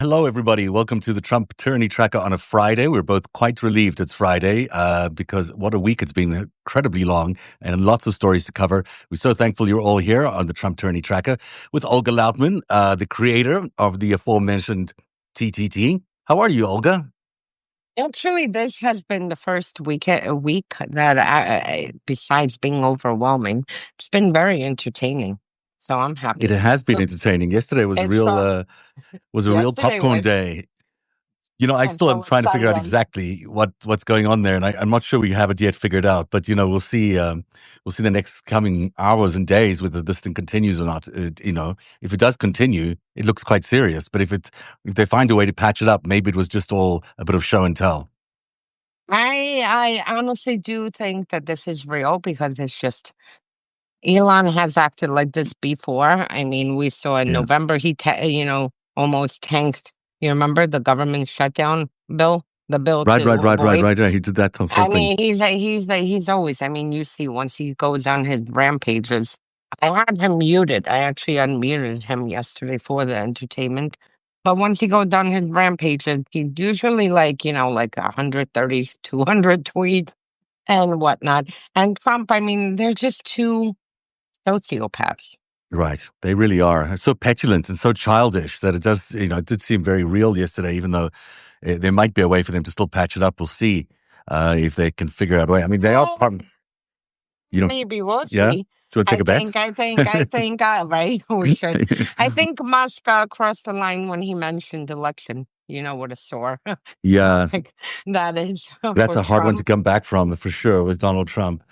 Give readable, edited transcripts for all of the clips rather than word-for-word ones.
Hello, everybody. Welcome to the Trump Tyranny Tracker on a Friday. We're both quite relieved it's Friday because what a week it's been, incredibly long and lots of stories to cover. We're so thankful you're all here on the Trump Tyranny Tracker with Olga Lautman, the creator of the aforementioned TTT. How are you, Olga? Actually, this has been the first week that besides being overwhelming, it's been very entertaining. So I'm It happy. has been entertaining. Yesterday was It's was a real yesterday popcorn was day. I I'm still am so trying to figure out excited. exactly what's going on there, and I'm not sure we have it yet figured out. But we'll see. We'll see the next coming hours and days whether this thing continues or not. If it does continue, it looks quite serious. But if they find a way to patch it up, maybe it was just all a bit of show and tell. I honestly do think that this is real because it's just Elon has acted like this before. I mean, we saw in Yeah. November almost tanked. You remember the government shutdown bill, the bill Right, to right, right, right, avoid. right, right. He did that whole I thing. mean, he's always. I mean, you see, once he goes on his rampages, I had him muted. I actually unmuted him yesterday for the entertainment. But once he goes on his rampages, he's usually like 130, 200 tweets and whatnot. And Trump, I mean, they're just two sociopaths. Right. They really are so petulant and so childish that it does, it did seem very real yesterday, even though there might be a way for them to still patch it up. We'll see if they can figure out a way. I mean, they are Well, part, you know, maybe we'll yeah. see. Do you want to take a bet? Right, we should. I think Musk crossed the line when he mentioned election. You know what a sore Yeah, like that is that's for a hard one to Trump. come back from for sure with Donald Trump.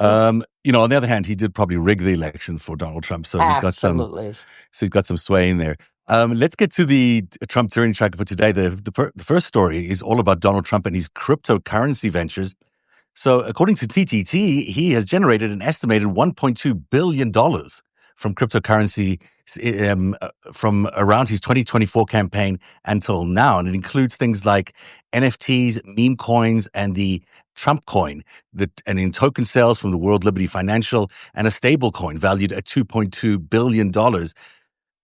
On the other hand, he did probably rig the election for Donald Trump, so Absolutely. he's got some sway in there. Let's get to the Trump tyranny tracker for today. The first story is all about Donald Trump and his cryptocurrency ventures. So, according to TTT, he has generated an estimated $1.2 billion from cryptocurrency from around his 2024 campaign until now. And it includes things like NFTs, meme coins, and the Trump coin, and in token sales from the World Liberty Financial, and a stable coin valued at $2.2 billion.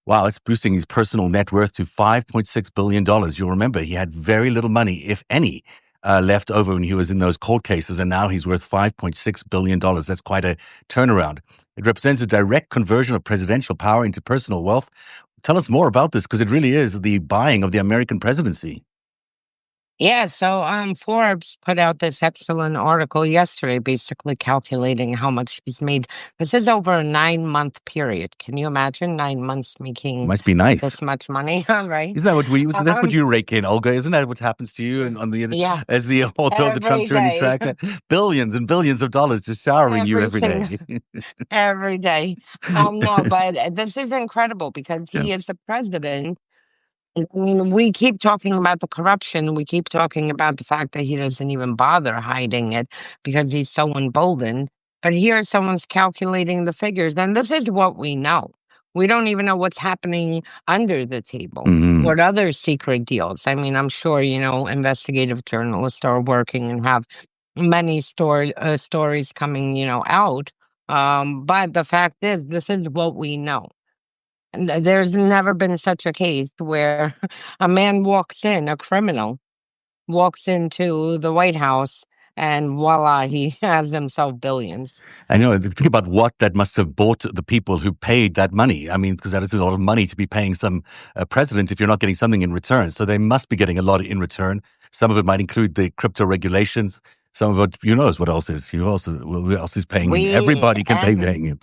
Wow, it's boosting his personal net worth to $5.6 billion. You'll remember he had very little money, if any, left over when he was in those court cases, and now he's worth $5.6 billion. That's quite a turnaround. It represents a direct conversion of presidential power into personal wealth. Tell us more about this, because it really is the buying of the American presidency. Yeah, so Forbes put out this excellent article yesterday, basically calculating how much he's made. This is over a 9-month period. Can you imagine 9 months making Must be nice. this much money? Right? Isn't that that's what Um, you rake in, Olga? Isn't that what happens to you and yeah, as the author of the Trump every Tyranny day, Tracker? Billions and billions of dollars just showering you every every single day. every day. No, but this is incredible because Yeah. he is the president. I mean, we keep talking about the corruption. We keep talking about the fact that he doesn't even bother hiding it because he's so emboldened. But here, someone's calculating the figures, and this is what we know. We don't even know what's happening under the table. Mhm. What other secret deals? I mean, I'm sure, investigative journalists are working and have many stories coming, out. But the fact is, this is what we know. And there's never been such a case where a man a criminal walks into the White House and voila, he has himself billions. I know. Think about what that must have bought the people who paid that money. I mean, because that is a lot of money to be paying some president if you're not getting something in return. So they must be getting a lot in return. Some of it might include the crypto regulations. Some of it, who knows what else is. Who else is paying him? We Everybody can pay and paying him.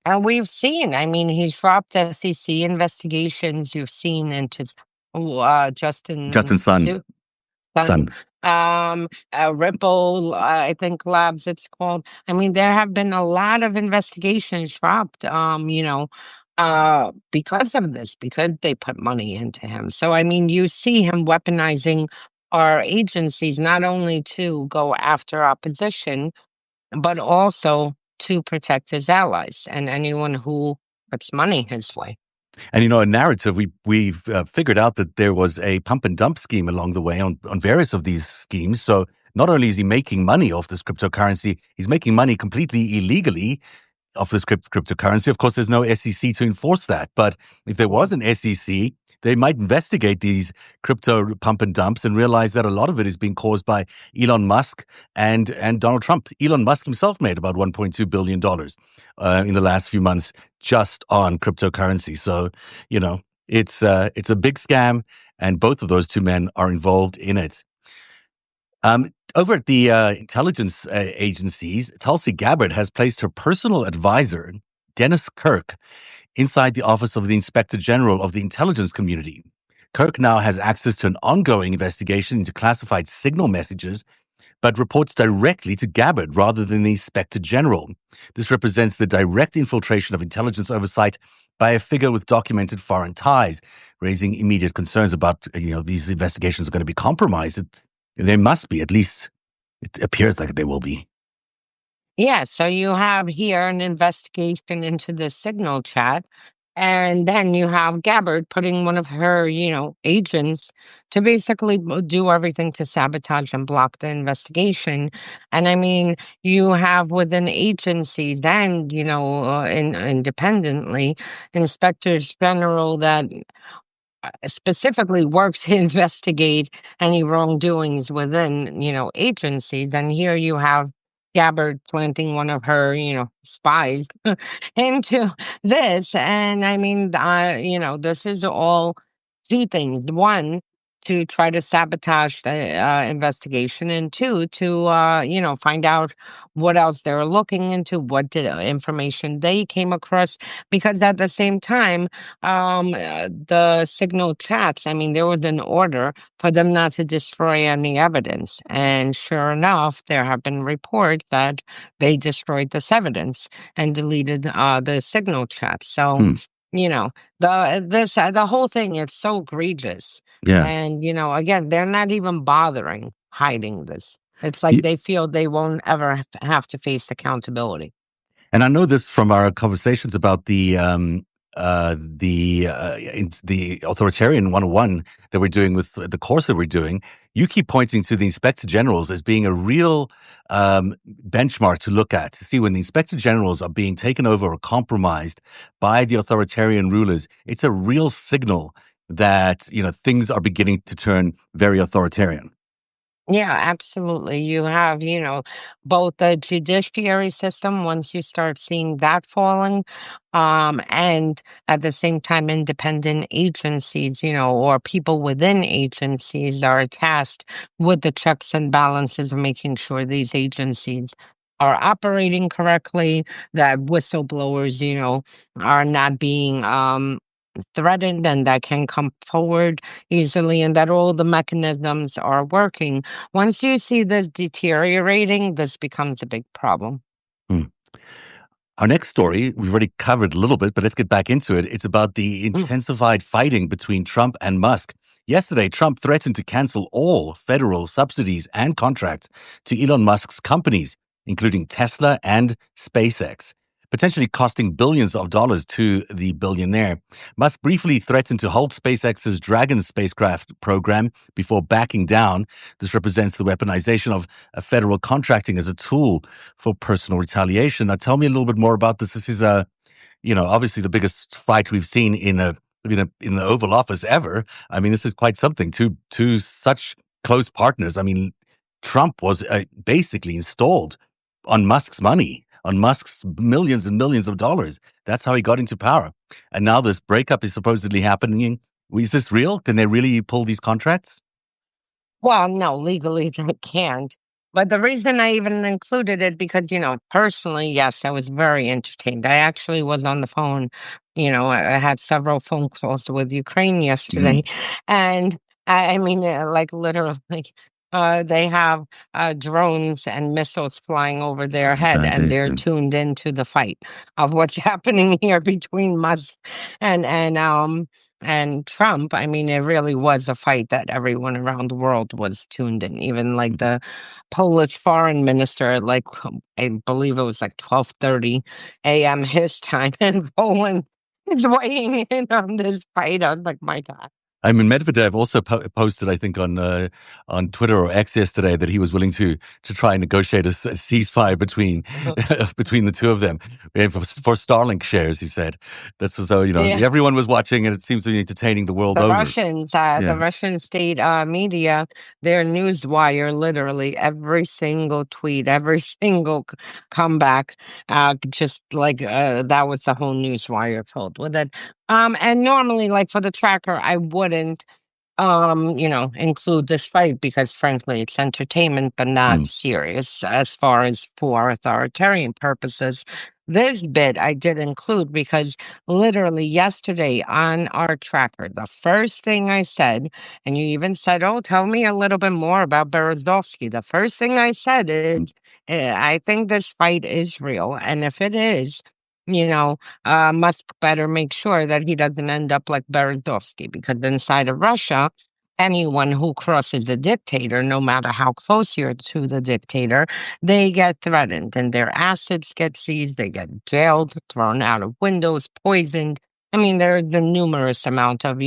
and we've seen. I mean, he's dropped SEC investigations. You've seen into Justin Justin's son, Sun, son. Ripple, I think Labs, it's called. I mean, there have been a lot of investigations dropped, because of this, because they put money into him. So, I mean, you see him weaponizing our agencies not only to go after opposition, but also to protect his allies and anyone who puts money his way. And a narrative, we've figured out that there was a pump and dump scheme along the way on various of these schemes. So not only is he making money off this cryptocurrency, he's making money completely illegally off this cryptocurrency. Of course, there's no SEC to enforce that. But if there was an SEC, they might investigate these crypto pump and dumps and realize that a lot of it is being caused by Elon Musk and Donald Trump. Elon Musk himself made about $1.2 billion in the last few months just on cryptocurrency. So, it's a big scam, and both of those two men are involved in it. Over at the intelligence agencies, Tulsi Gabbard has placed her personal advisor, Dennis Kirk, inside the office of the Inspector General of the intelligence community. Kirk now has access to an ongoing investigation into classified signal messages, but reports directly to Gabbard rather than the Inspector General. This represents the direct infiltration of intelligence oversight by a figure with documented foreign ties, raising immediate concerns about these investigations are going to be compromised. They must be, at least it appears like they will be. Yeah, so you have here an investigation into the signal chat, and then you have Gabbard putting one of her, agents to basically do everything to sabotage and block the investigation. And I mean, you have within agencies and, independently, inspectors general that specifically work to investigate any wrongdoings within, agencies. And here you have Gabbard planting one of her, spies into this. And I mean, this is all two things. One, to try to sabotage the investigation, and two, to, find out what else they're looking into, what information they came across. Because at the same time, the signal chats, I mean, there was an order for them not to destroy any evidence. And sure enough, there have been reports that they destroyed this evidence and deleted the signal chat. So, Hmm. you know, the whole thing is so egregious. Yeah. And, again, they're not even bothering hiding this. It's like they feel they won't ever have to face accountability. And I know this from our conversations about the authoritarian 101 that we're doing with the course that we're doing. You keep pointing to the inspector generals as being a real benchmark to look at, to see when the inspector generals are being taken over or compromised by the authoritarian rulers. It's a real signal that things are beginning to turn very authoritarian. Yeah, absolutely. You have, both the judiciary system, once you start seeing that falling, and at the same time, independent agencies, or people within agencies are tasked with the checks and balances of making sure these agencies are operating correctly, that whistleblowers, are not being threatened and that can come forward easily, and that all the mechanisms are working. Once you see this deteriorating, this becomes a big problem. Hmm. Our next story, we've already covered a little bit, but let's get back into it. It's about the Mm. intensified fighting between Trump and Musk. Yesterday, Trump threatened to cancel all federal subsidies and contracts to Elon Musk's companies, including Tesla and SpaceX, potentially costing billions of dollars to the billionaire. Musk briefly threatened to halt SpaceX's Dragon spacecraft program before backing down. This represents the weaponization of federal contracting as a tool for personal retaliation. Now, tell me a little bit more about this. This is obviously the biggest fight we've seen in the Oval Office ever. I mean, this is quite something. Two such close partners. I mean, Trump was basically installed on Musk's money, on Musk's millions and millions of dollars. That's how he got into power. And now this breakup is supposedly happening. Is this real? Can they really pull these contracts? Well, no, legally they can't. But the reason I even included it because, personally, yes, I was very entertained. I actually was on the phone. I had several phone calls with Ukraine yesterday. Mm, And I mean, like literally, they have drones and missiles flying over their head, and they're fantastic. tuned into the fight of what's happening here between Musk and Trump. I mean, it really was a fight that everyone around the world was tuned in. Even like Mhm. the Polish foreign minister, like I believe it was like 12:30 a.m. his time in Poland, is weighing in on this fight. I was like, my God. I mean, Medvedev also posted, I think, on Twitter or X yesterday that he was willing to try and negotiate a ceasefire between between the two of them. For Starlink shares. He said that's so Yeah. everyone was watching, and it seems to be entertaining the world over. The Yeah. Russian state media, their news wire, literally every single tweet, every single comeback, just like that was the whole news wire filled with it. And normally, like for the tracker, I wouldn't include this fight because frankly it's entertainment but not Mm. serious as far as for authoritarian purposes. This bit I did include because literally yesterday on our tracker, the first thing I said, and you even said, "Oh, tell me a little bit more about Berezovsky." The first thing I said is, I think this fight is real. And if it is, you know, Musk better make sure that he doesn't end up like Berezovsky, because inside of Russia, anyone who crosses a dictator, no matter how close you're to the dictator, they get threatened and their assets get seized, they get jailed, thrown out of windows, poisoned. I mean, there's a numerous amount of,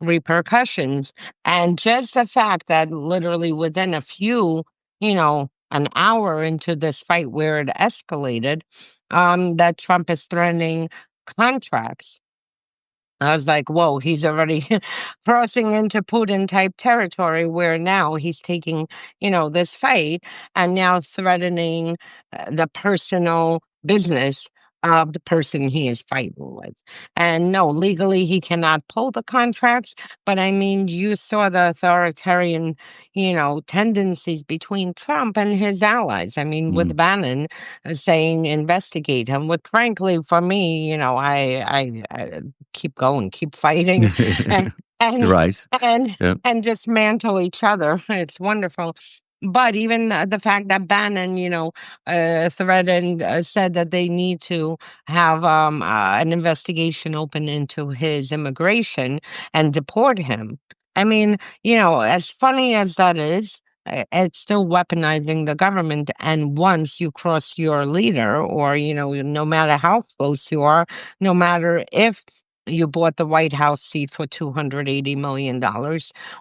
repercussions. And just the fact that literally within a few, an hour into this fight where it escalated, that Trump is threatening contracts. I was like, whoa, he's already crossing into Putin type territory where now he's taking, this fight and now threatening the personal business of the person he is fighting with. And no, legally he cannot pull the contracts, but I mean, you saw the authoritarian, tendencies between Trump and his allies. I mean, Mm. with Bannon saying investigate him, which frankly, for me, I keep going, keep fighting, and and Right. and Yeah. and dismantle each other. It's wonderful. But even the fact that Bannon, threatened, said that they need to have an investigation open into his immigration and deport him. I mean, as funny as that is, it's still weaponizing the government. And once you cross your leader, or, no matter how close you are, no matter if you bought the White House seat for $280 million,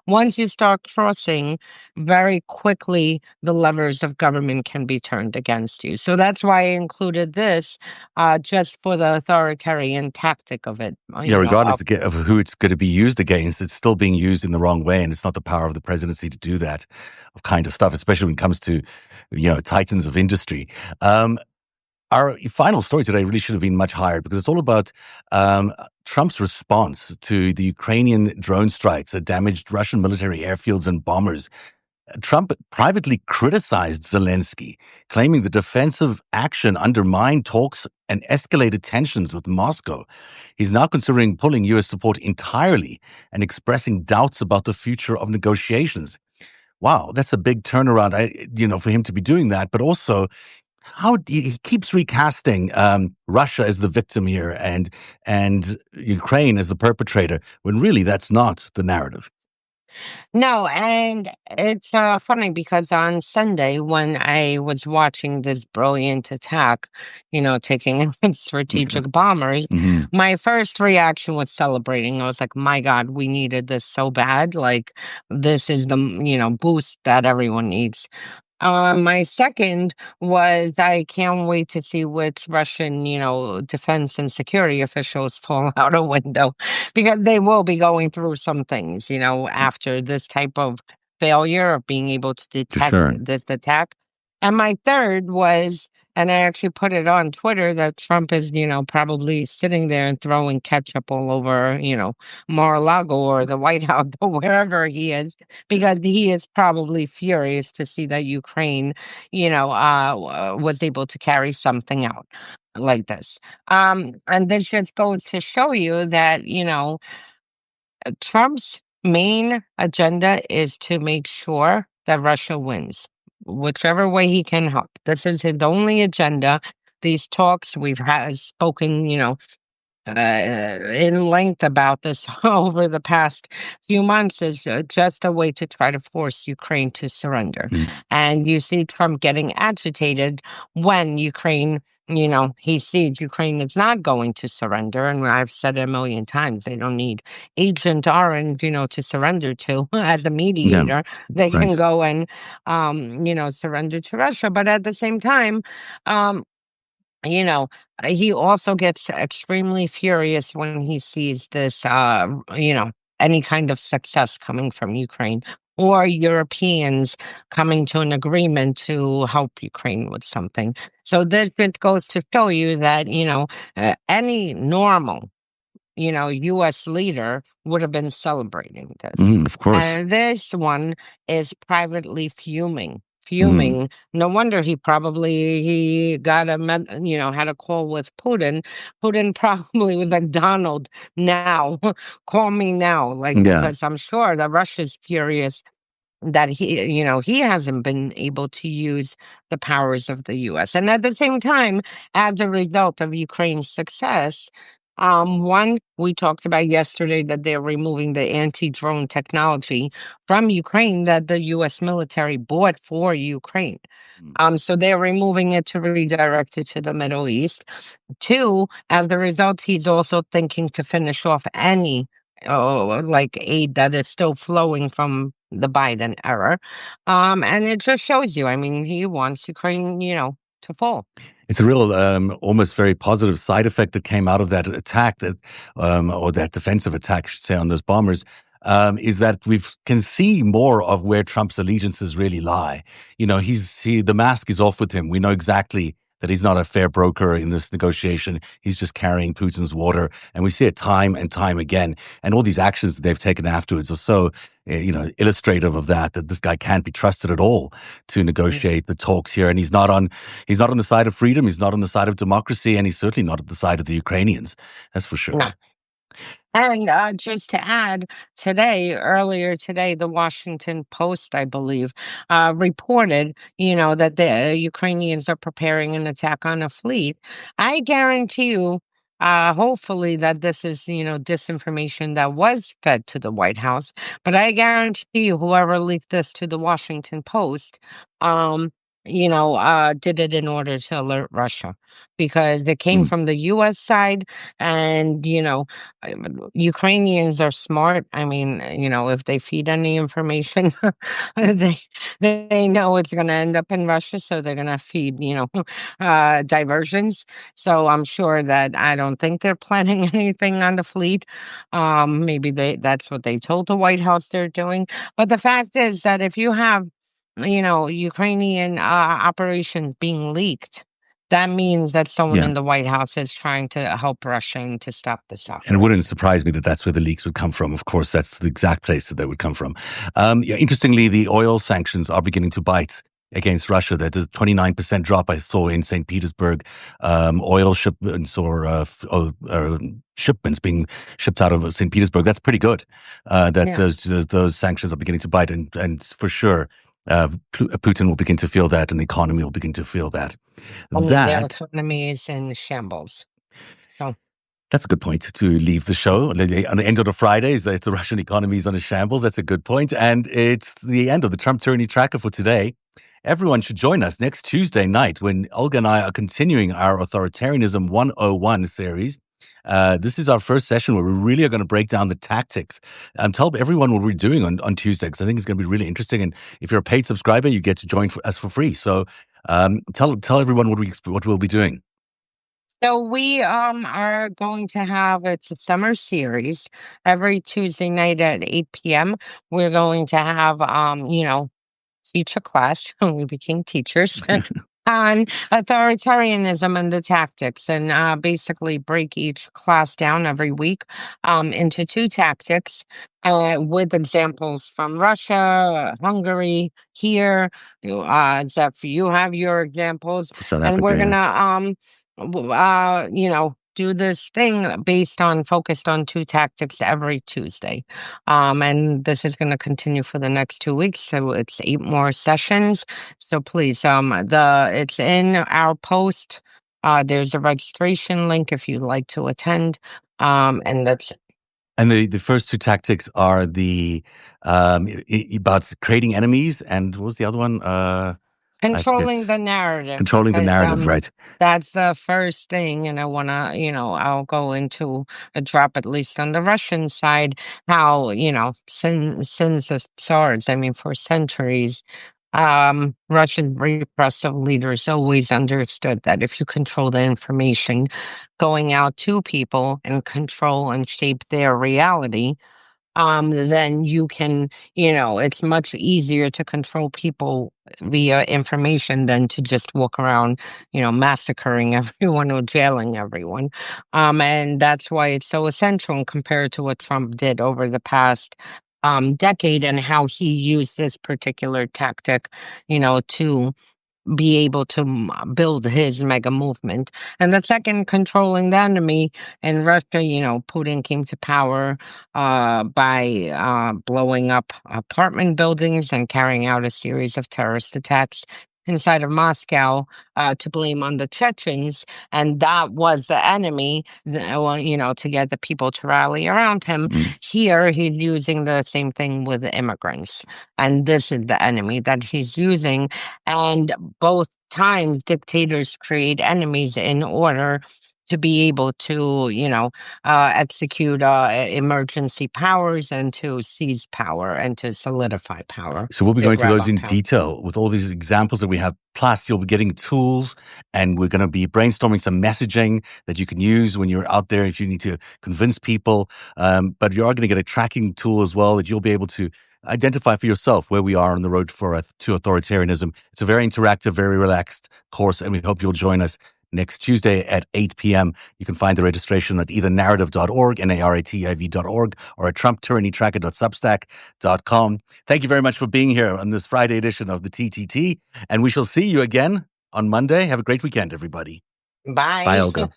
once you start crossing, very quickly the levers of government can be turned against you. So that's why I included this, just for the authoritarian tactic of it, Yeah, regardless of who it's going to be used against, it's still being used in the wrong way, and it's not the power of the presidency to do that kind of stuff, especially when it comes to, titans of industry. Our final story today really should have been much higher because it's all about Trump's response to the Ukrainian drone strikes that damaged Russian military airfields and bombers. Trump privately criticized Zelensky, claiming the defensive action undermined talks and escalated tensions with Moscow. He's now considering pulling U.S. support entirely and expressing doubts about the future of negotiations. Wow, that's a big turnaround, for him to be doing that. But also, he keeps recasting Russia as the victim here and Ukraine as the perpetrator, when really that's not the narrative. No, and it's funny because on Sunday, when I was watching this brilliant attack, taking out strategic bombers, Mm-hmm. my first reaction was celebrating. I was like, my God, we needed this so bad. Like, this is the, boost that everyone needs. My second was I can't wait to see which Russian, defense and security officials fall out a window, because they will be going through some things, after this type of failure of being able to For detect sure. this attack. And my third was, and I actually put it on Twitter, that Trump is, probably sitting there and throwing ketchup all over, Mar-a-Lago or the White House or wherever he is, because he is probably furious to see that Ukraine, was able to carry something out like this. And this just goes to show you that, Trump's main agenda is to make sure that Russia wins, whichever way he can help. This is his only agenda. These talks we've spoken, in length about this over the past few months, is just a way to try to force Ukraine to surrender. Mm. And you see Trump getting agitated when Ukraine, he sees Ukraine is not going to surrender. And I've said it a million times, they don't need Agent Orange, to surrender to as a Yeah, mediator. They can right. go and, surrender to Russia. But at the same time, um, you know, he also gets extremely furious when he sees this, any kind of success coming from Ukraine or Europeans coming to an agreement to help Ukraine with something. So this just goes to show you that, any normal US leader would have been celebrating this. Of course. And this one is privately fuming. Mhm. Fuming. No wonder he got had a call with Putin. Putin probably was like, Donald, now, call me now. Like, Yeah. because I'm sure that Russia's furious that he hasn't been able to use the powers of the US. And at the same time, as a result of Ukraine's success, one, we talked about yesterday that they're removing the anti-drone technology from Ukraine that the US military bought for Ukraine. Mm. So they're removing it to redirect it to the Middle East. Two, as a result, he's also thinking to finish off any like aid that is still flowing from the Biden era. And it just shows you, I mean, he wants Ukraine, to fall. It's a real, almost very positive side effect that came out of that attack or that defensive attack, I should say, on those bombers, is that we can see more of where Trump's allegiances really lie. The mask is off with him. We know exactly that he's not a fair broker in this negotiation. He's just carrying Putin's water. And we see it time and time again. And all these actions that they've taken afterwards are so, illustrative of that this guy can't be trusted at all to Mm. negotiate the talks here. And he's not on the side of freedom. He's not on the side of democracy, and he's certainly not at the side of the Ukrainians. That's for sure. No. And just to add, earlier today, the Washington Post, I believe, reported, that the Ukrainians are preparing an attack on a fleet. I guarantee you, hopefully, that this is, disinformation that was fed to the White House. But I guarantee you, whoever leaked this to the Washington Post, um, did it in order to alert Russia because it came Mm. from the U.S. side, and Ukrainians are smart. I mean, if they feed any information, they they know it's going to end up in Russia, so they're going to feed, diversions. So I'm sure that I don't think they're planning anything on the fleet. Maybe that's what they told the White House they're doing. But the fact is that if you have, Ukrainian operations being leaked, that means that someone Yeah. in the White House is trying to help Russia and to stop this And it wouldn't operation. surprise me that that's where the leaks would come from. Of course, that's the exact place that they would come from. Yeah, interestingly, the oil sanctions are beginning to bite against Russia. There's a 29% drop I saw in St. Petersburg. Oil shipments or shipments being shipped out of St. Petersburg. That's pretty good. That Yeah. those sanctions are beginning to bite, and for sure, Putin will begin to feel that, and the economy will begin to feel that. I mean, their That economy is in shambles. So, That's a good point to leave the show. On the end of the Friday, is that the Russian economy is on a shambles. That's a good point. And it's the end of the Trump Tyranny Tracker for today. Everyone should join us next Tuesday night when Olga and I are continuing our Authoritarianism 101 series. This is our first session where we really are going to break down the tactics. Tell everyone what we're doing on Tuesday, because I think it's going to be really interesting. And if you're a paid subscriber, you get to join us for free. So tell everyone what we'll be doing. so we are going to have, it's a summer series every Tuesday night at 8 p.m. We're going to have teach a class. We became teachers on authoritarianism and the tactics, and basically break each class down every week into two tactics with examples from Russia, Hungary, here. Zeph, you have your examples, For South and Africa, we're yeah. gonna do this thing focused on two tactics every Tuesday. And this is going to continue for the next 2 weeks. So it's 8 more sessions. So please, it's in our post. There's a registration link if you'd like to attend. And that's And the first two tactics are the about creating enemies, and what was the other one? I Controlling forget. the narrative Controlling the because narrative, right? that's the first thing, and I wanna, I'll go into a drop at least on the Russian side, how, since the SARS, I mean, for centuries, Russian repressive leaders always understood that if you control the information going out to people and control and shape their reality, then you can, it's much easier to control people via information than to just walk around, massacring everyone or jailing everyone. And that's why it's so essential compared to what Trump did over the past decade and how he used this particular tactic, to be able to build his mega movement. And the second, controlling the enemy in Russia, Putin came to power by blowing up apartment buildings and carrying out a series of terrorist attacks inside of Moscow to blame on the Chechens. And that was the enemy, well, to get the people to rally around him. Mm. Here, he's using the same thing with the immigrants. And this is the enemy that he's using. And both times dictators create enemies in order to be able to, execute emergency powers and to seize power and to solidify power, So we'll be to going to grab those on in power. detail with all these examples that we have. Plus, you'll be getting tools, and we're going to be brainstorming some messaging that you can use when you're out there if you need to convince people. But you are going to get a tracking tool as well that you'll be able to identify for yourself where we are on the road to authoritarianism. It's a very interactive, very relaxed course, and we hope you'll join us next Tuesday at 8 p.m. You can find the registration at either narrative.org, narrativ.org, or at trumptyrannytracker.substack.com. Thank you very much for being here on this Friday edition of the TTT, and we shall see you again on Monday. Have a great weekend, everybody. Bye, Bye. Olga.